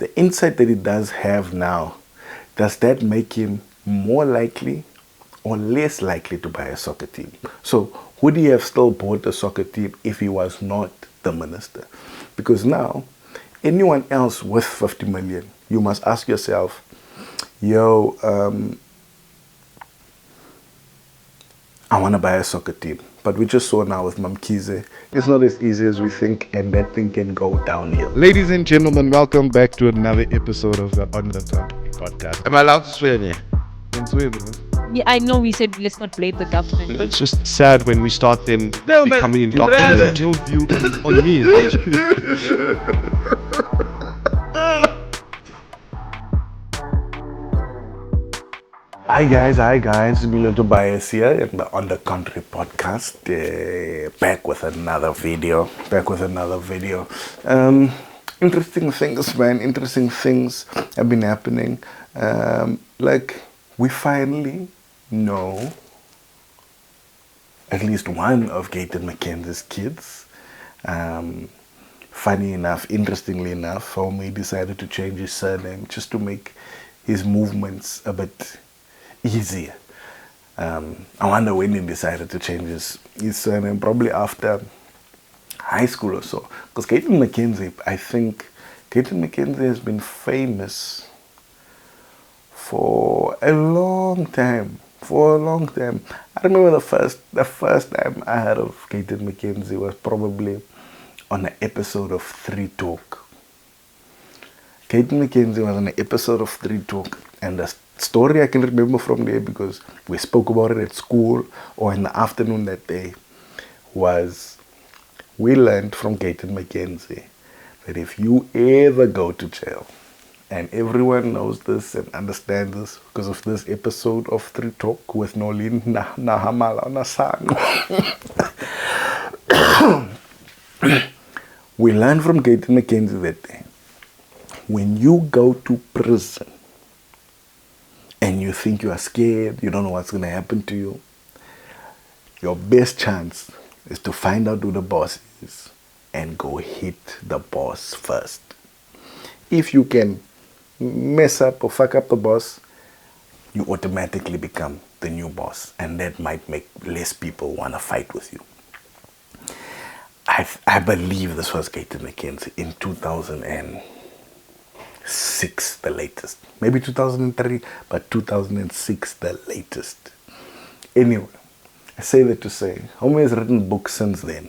the insight that he does have now, does that make him more likely or less likely to buy a soccer team? So would he have still bought a soccer team if he was not the minister? Because now, anyone else with 50 million, you must ask yourself, yo, I want to buy a soccer team. But we just saw now with Mckenzie, it's not as easy as we think, and that thing can go downhill. Ladies and gentlemen, welcome back to another episode of the On the Country podcast. Am I allowed to swear in here? In Sweden. Yeah, I know we said let's not blame the government. It's just sad when we start them becoming indoctrinated view on me. Hi guys, Emilio, Tobias here in the On the Country podcast. Back with another video. Interesting things, man. Interesting things have been happening. Like we finally know at least one of Gayton Mckenzie's kids. Funny enough, interestingly enough, homie decided to change his surname just to make his movements a bit easier. I wonder when he decided to change his surname, probably after high school or so. Because Gayton Mckenzie, I think Gayton Mckenzie has been famous for a long time. I remember the first time I heard of Gayton Mckenzie was probably on an episode of 3 Talk. Gayton Mckenzie was on an episode of 3 Talk, and the story I can remember from there, because we spoke about it at school or in the afternoon that day, was we learned from Gayton Mckenzie that if you ever go to jail, and everyone knows this and understands this because of this episode of 3 Talk with Nolin Nahamala Nasang. We learned from Gayton Mckenzie that day, when you go to prison and you think you are scared, you don't know what's going to happen to you, your best chance is to find out who the boss is and go hit the boss first. If you can mess up or fuck up the boss, you automatically become the new boss, and that might make less people want to fight with you. I believe this was Gayton Mckenzie in 2006, the latest. Maybe 2003, but 2006, the latest. Anyway, I say that to say, homie has written books since then.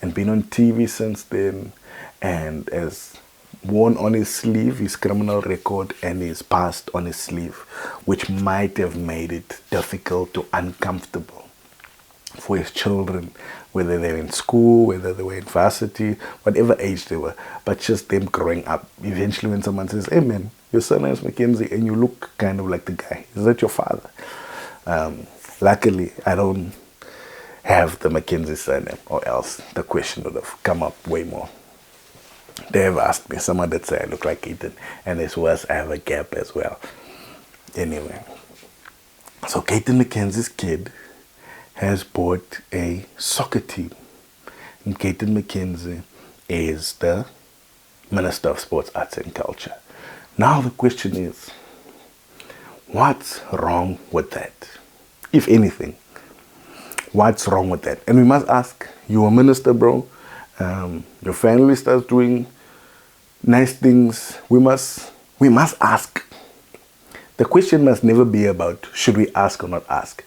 And been on TV since then, and has worn on his sleeve his criminal record and his past on his sleeve, which might have made it difficult to uncomfortable for his children, whether they're in school, whether they were in varsity, whatever age they were, but just them growing up. Eventually when someone says, hey man, your surname is Mckenzie and you look kind of like the guy, is that your father? Luckily, I don't have the Mckenzie surname, or else the question would have come up way more. They have asked me, someone that say I look like Gayton, and it's worse, I have a gap as well. Anyway, so Gayton Mckenzie's kid has bought a soccer team. And Gayton Mckenzie is the Minister of Sports, Arts and Culture. Now the question is, what's wrong with that? If anything, what's wrong with that? And we must ask, you're a minister, bro. Your family starts doing nice things. We must ask. The question must never be about should we ask or not ask.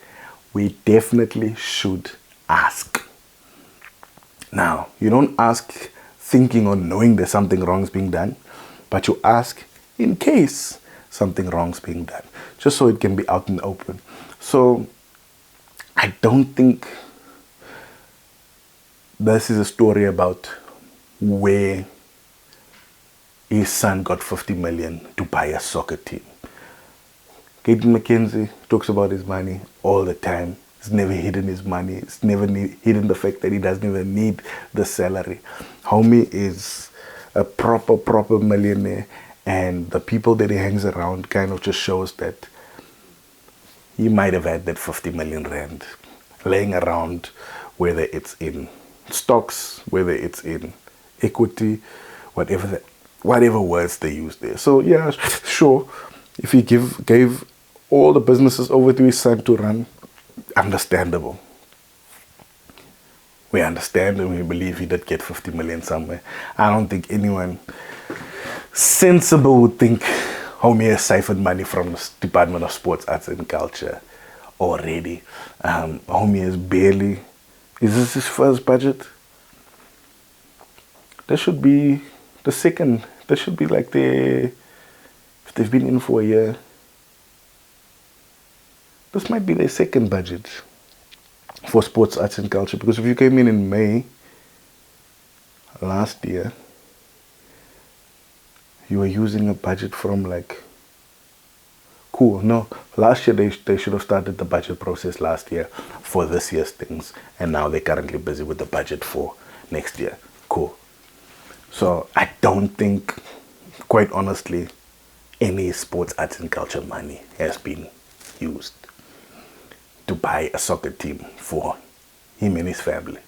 We definitely should ask. Now, you don't ask thinking or knowing that something wrong is being done, but you ask in case something wrong is being done, just so it can be out in the open. So, I don't think this is a story about where his son got 50 million to buy a soccer team. Gayton Mckenzie talks about his money all the time. He's never hidden his money. He's never hidden the fact that he doesn't even need the salary. Homie is a proper millionaire, and the people that he hangs around kind of just shows that he might have had that 50 million rand laying around, whether it's in stocks, whether it's in equity, whatever words they use there. So yeah, sure, if he gave all the businesses over to his son to run, understandable. We understand and we believe he did get 50 million somewhere. I don't think anyone sensible would think homie has siphoned money from the Department of Sports, Arts and Culture already. Homie is barely, is this his first budget? There should be the second, there should be like if they've been in for a year, this might be their second budget for sports, arts and culture. Because if you came in May last year, you were using a budget from like, cool, no, last year they should have started the budget process last year for this year's things. And now they're currently busy with the budget for next year. Cool. So I don't think, quite honestly, any sports, arts and culture money has been used to buy a soccer team for him and his family.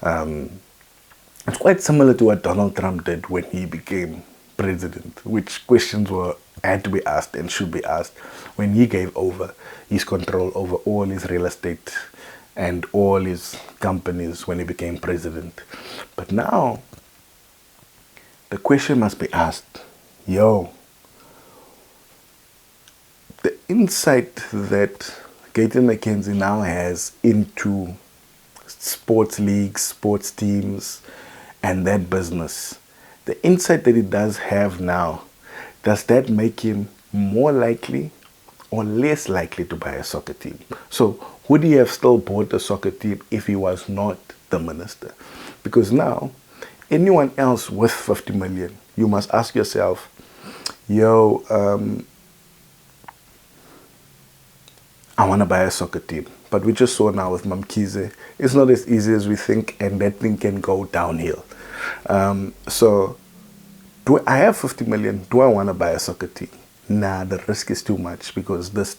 It's quite similar to what Donald Trump did when he became president, which questions had to be asked and should be asked when he gave over his control over all his real estate and all his companies when he became president. But now, the question must be asked, the insight that Gayton Mckenzie now has into sports leagues, sports teams, and that business, the insight that he does have now, does that make him more likely or less likely to buy a soccer team? So would he have still bought a soccer team if he was not the minister? Because now, anyone else with 50 million, you must ask yourself, I want to buy a soccer team. But we just saw now with Mckenzie, it's not as easy as we think, and that thing can go downhill. So I have 50 million. Do I want to buy a soccer team? Nah, the risk is too much because this,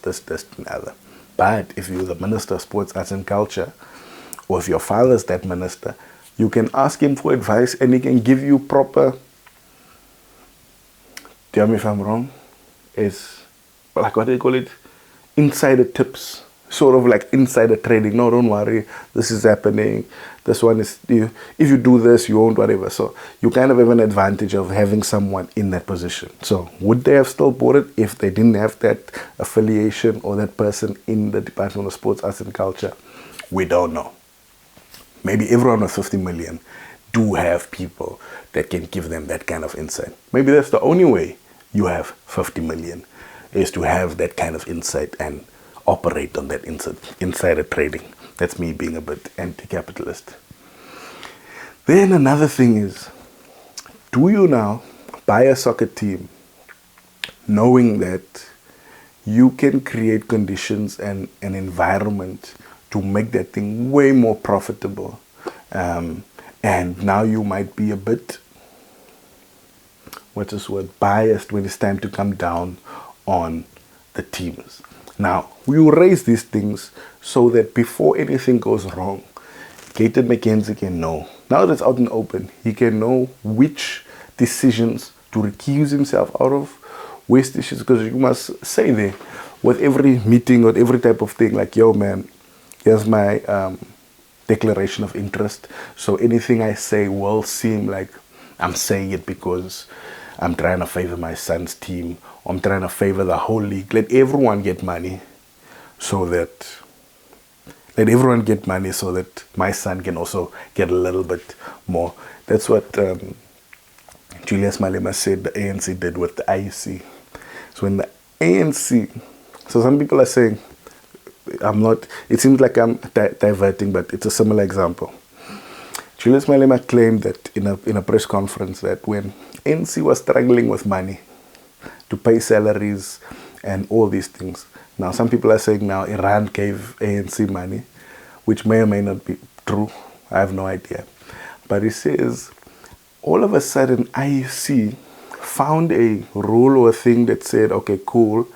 and other. But if you're the Minister of Sports, Arts and Culture, or if your father's that minister, you can ask him for advice and he can give you proper, tell me if I'm wrong, is like what do they call it? Insider tips. Sort of like insider trading. No, don't worry, this is happening. This one is, if you do this, you won't, whatever. So you kind of have an advantage of having someone in that position. So would they have still bought it if they didn't have that affiliation or that person in the Department of Sports, Arts and Culture? We don't know. Maybe everyone with 50 million do have people that can give them that kind of insight. Maybe that's the only way you have 50 million, is to have that kind of insight and operate on that insider trading. That's me being a bit anti-capitalist. Then another thing is, do you now buy a soccer team knowing that you can create conditions and an environment to make that thing way more profitable? And now you might be a bit, biased when it's time to come down on the teams. Now, we will raise these things so that before anything goes wrong, Gayton Mckenzie can know. Now that it's out in the open, he can know which decisions to recuse himself out of, waste issues, because you must say there, with every meeting or every type of thing, like, yo man, here's my declaration of interest. So anything I say will seem like I'm saying it because I'm trying to favor my son's team. I'm trying to favor the whole league. Let everyone get money so that my son can also get a little bit more. That's what Julius Malema said the ANC did with the IEC. So when the ANC, so some people are saying, it seems like I'm diverting, but it's a similar example. Julius Malema claimed that in a press conference that when ANC was struggling with money to pay salaries and all these things. Now, some people are saying now Iran gave ANC money, which may or may not be true. I have no idea. But he says, all of a sudden, IEC found a rule or a thing that said, okay, cool,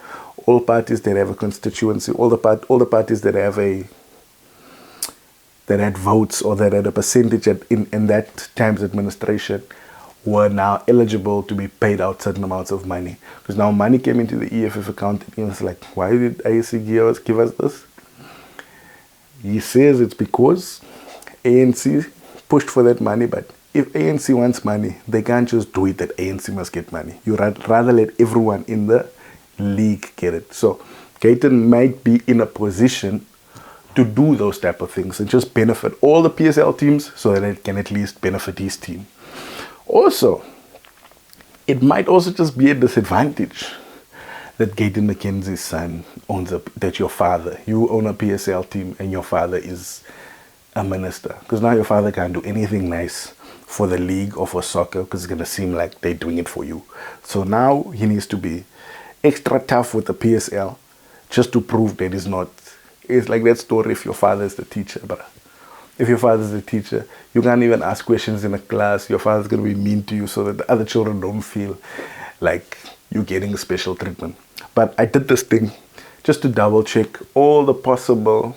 all parties that have a constituency, all the parties that have that had votes or that had a percentage in that time's administration were now eligible to be paid out certain amounts of money. Because now money came into the EFF account and he was like, why did ANC give us this? He says it's because ANC pushed for that money, but if ANC wants money, they can't just do it that ANC must get money. You rather let everyone in the league get it. So Gayton might be in a position to do those type of things and just benefit all the PSL teams so that it can at least benefit his team. Also, it might also just be a disadvantage that Gayton Mckenzie's son owns that your father, you own a PSL team and your father is a minister. Because now your father can't do anything nice for the league or for soccer because it's going to seem like they're doing it for you. So now he needs to be extra tough with the PSL just to prove that he's not. It's like that story if your father is the teacher, but if your father is the teacher, you can't even ask questions in a class. Your father's going to be mean to you so that the other children don't feel like you're getting special treatment. But I did this thing just to double check all the possible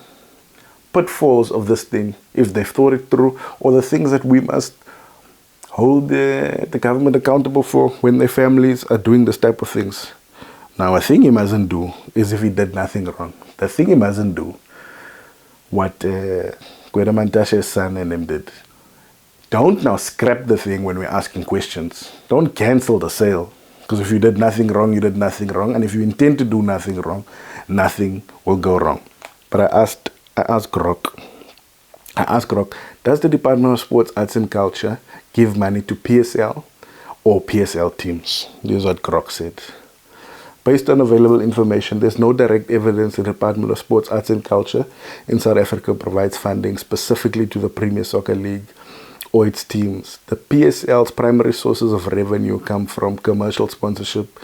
pitfalls of this thing, if they've thought it through, or the things that we must hold the government accountable for when their families are doing this type of things. Now, a thing he mustn't do is if he did nothing wrong. The thing he mustn't do, what Mantashe's son and them did. Don't now scrap the thing when we're asking questions. Don't cancel the sale. Because if you did nothing wrong, you did nothing wrong. And if you intend to do nothing wrong, nothing will go wrong. But I asked Grok, does the Department of Sports, Arts and Culture give money to PSL or PSL teams? This is what Grok said. Based on available information, there's no direct evidence the Department of Sports, Arts and Culture in South Africa provides funding specifically to the Premier Soccer League or its teams. The PSL's primary sources of revenue come from commercial sponsorship,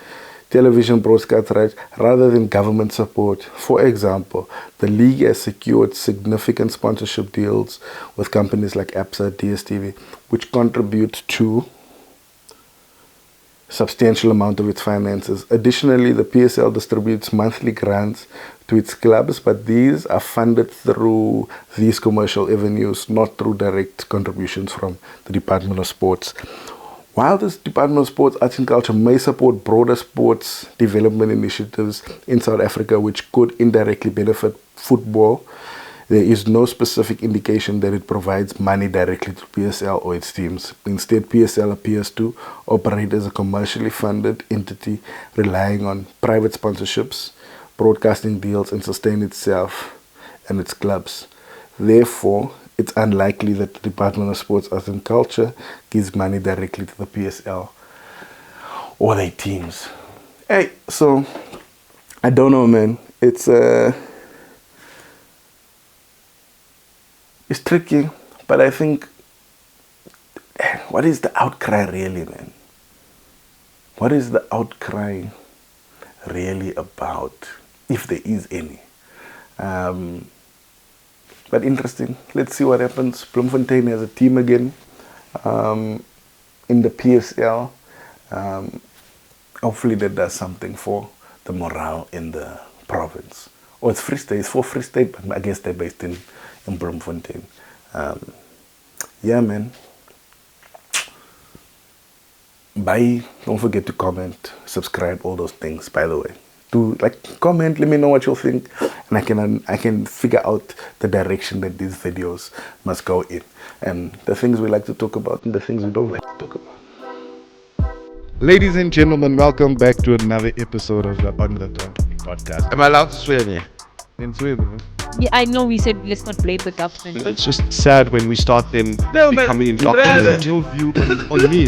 television broadcast rights, rather than government support. For example, the league has secured significant sponsorship deals with companies like ABSA, DSTV, which contribute to substantial amount of its finances. Additionally, the PSL distributes monthly grants to its clubs, but these are funded through these commercial avenues, not through direct contributions from the Department of Sports. While this Department of Sports, Arts and Culture may support broader sports development initiatives in South Africa which could indirectly benefit football, there is no specific indication that it provides money directly to PSL or its teams. Instead, PSL appears to operate as a commercially funded entity relying on private sponsorships, broadcasting deals, and sustain itself and its clubs. Therefore, it's unlikely that the Department of Sports, Arts and Culture gives money directly to the PSL or their teams. Hey, so, I don't know, man. It's tricky, but I think, what is the outcry really, man? What is the outcry really about, if there is any? But interesting. Let's see what happens. Bloemfontein has a team again in the PSL. Hopefully that does something for the morale in the province. Or it's Free State. It's for Free State, but I guess they're based in Bloemfontein. Yeah, man. Bye. Don't forget to comment, subscribe, all those things, by the way. Do comment, let me know what you think, and I can figure out the direction that these videos must go in, and the things we like to talk about and the things we don't like to talk about. Ladies and gentlemen, welcome back to another episode of the On the Tone podcast. Am I allowed to swear here? In Sweden. Yeah, I know we said let's not blame the government. It's just sad when we start them becoming indoctrinated. Your view on me.